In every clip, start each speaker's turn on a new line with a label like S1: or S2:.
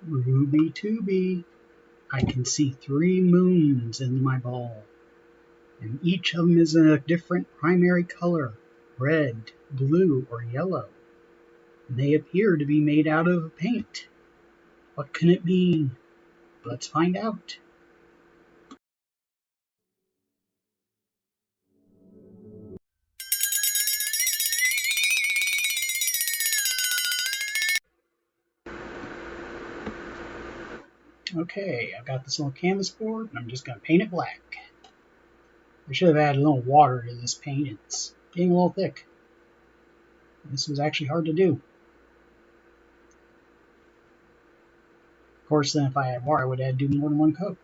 S1: Ruby Tooby, I can see 3 moons in my ball, and each of them is in a different primary color, red, blue, or yellow. And they appear to be made out of paint. What can it mean? Let's find out. Okay, I've got this little canvas board, and I'm just going to paint it black. I should have added a little water to this paint. It's getting a little thick. This was actually hard to do. Of course, then if I had water, I would have to do more than one coat.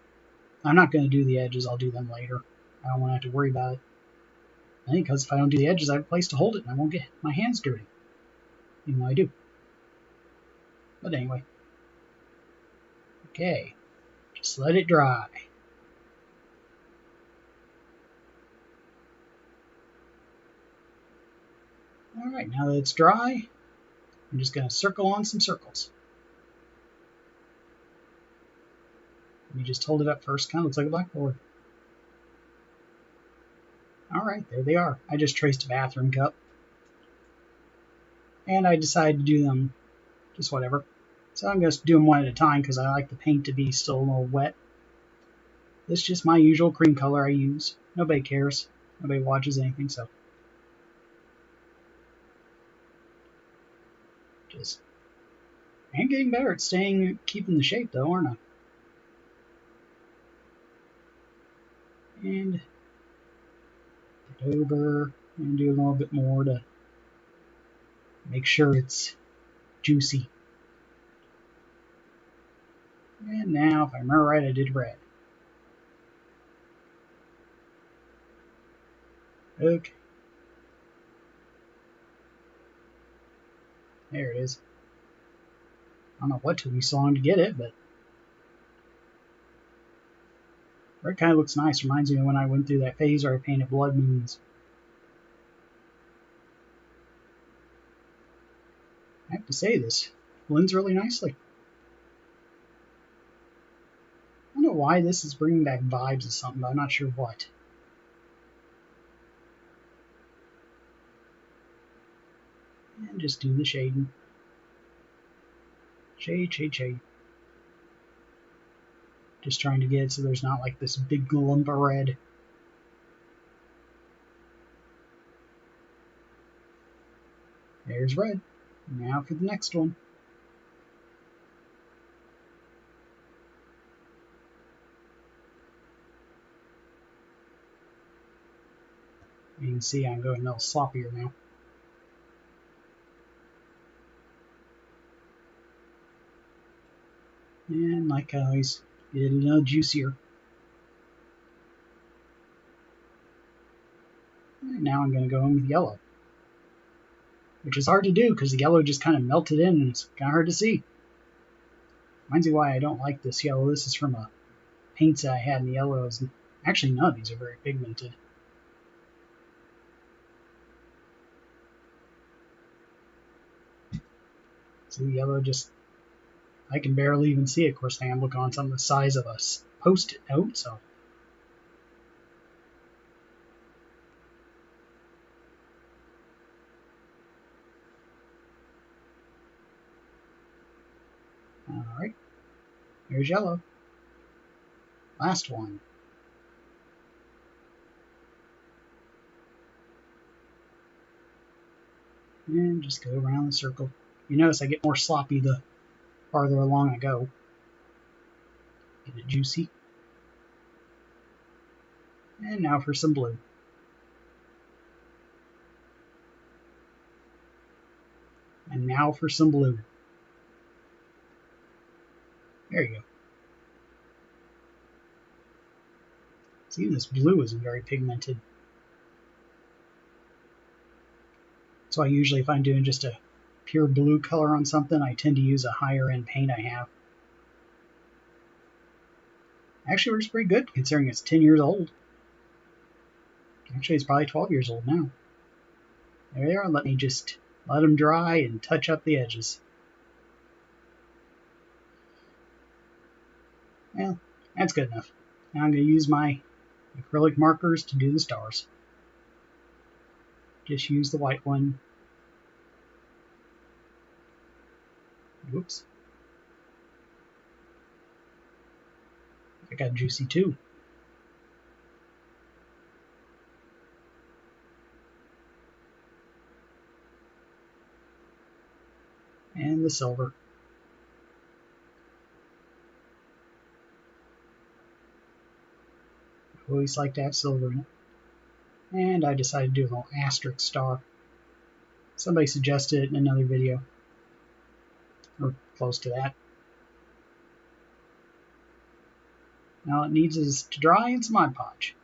S1: I'm not going to do the edges. I'll do them later. I don't want to have to worry about it. Because if I don't do the edges, I have a place to hold it, and I won't get my hands dirty. Even though I do. But anyway. Okay. Just let it dry. Alright, now that it's dry, I'm just going to circle on some circles. Let me just hold it up first. Kind of looks like a blackboard. Alright, there they are. I just traced a bathroom cup. And I decided to do them just whatever. So I'm going to do them one at a time because I like the paint to be still a little wet. This is just my usual cream color I use. Nobody cares. Nobody watches anything, so. I'm getting better at keeping the shape though, aren't I? And it over and do a little bit more to make sure it's juicy. And now, if I remember right, I did red. Okay. There it is. I don't know what took me so long to get it, but red kind of looks nice. Reminds me of when I went through that phase where I painted blood moons. I have to say, this blends really nicely. I don't know why this is bringing back vibes of something, but I'm not sure what. And just do the shading. Shade, shade, shade. Just trying to get it so there's not like this big lump of red. There's red. Now for the next one. You can see I'm going a little sloppier now. And like always, get it a little juicier. And now I'm going to go in with yellow. Which is hard to do because the yellow just kind of melted in and it's kind of hard to see. Reminds me why I don't like this yellow. This is from a paints that I had in the yellows. Actually, none of these are very pigmented. See, the yellow just, I can barely even see it. Of course, I'm looking on something the size of a Post-it note, so. Alright, here's yellow. Last one. And just go around the circle. You notice I get more sloppy the farther along I go. Get it juicy. And now for some blue. And now for some blue. There you go. See, this blue isn't very pigmented. So I usually, if I'm doing just a pure blue color on something, I tend to use a higher end paint I have. Actually works pretty good considering it's 10 years old. Actually, it's probably 12 years old now. There they are. Let me just let them dry and touch up the edges. Well, that's good enough. Now I'm going to use my acrylic markers to do the stars. Just use the white one. Whoops. I got juicy too. And the silver. I always like to have silver in it. And I decided to do a little asterisk star. Somebody suggested it in another video. Or close to that. Now it needs is to dry in some Mod Podge.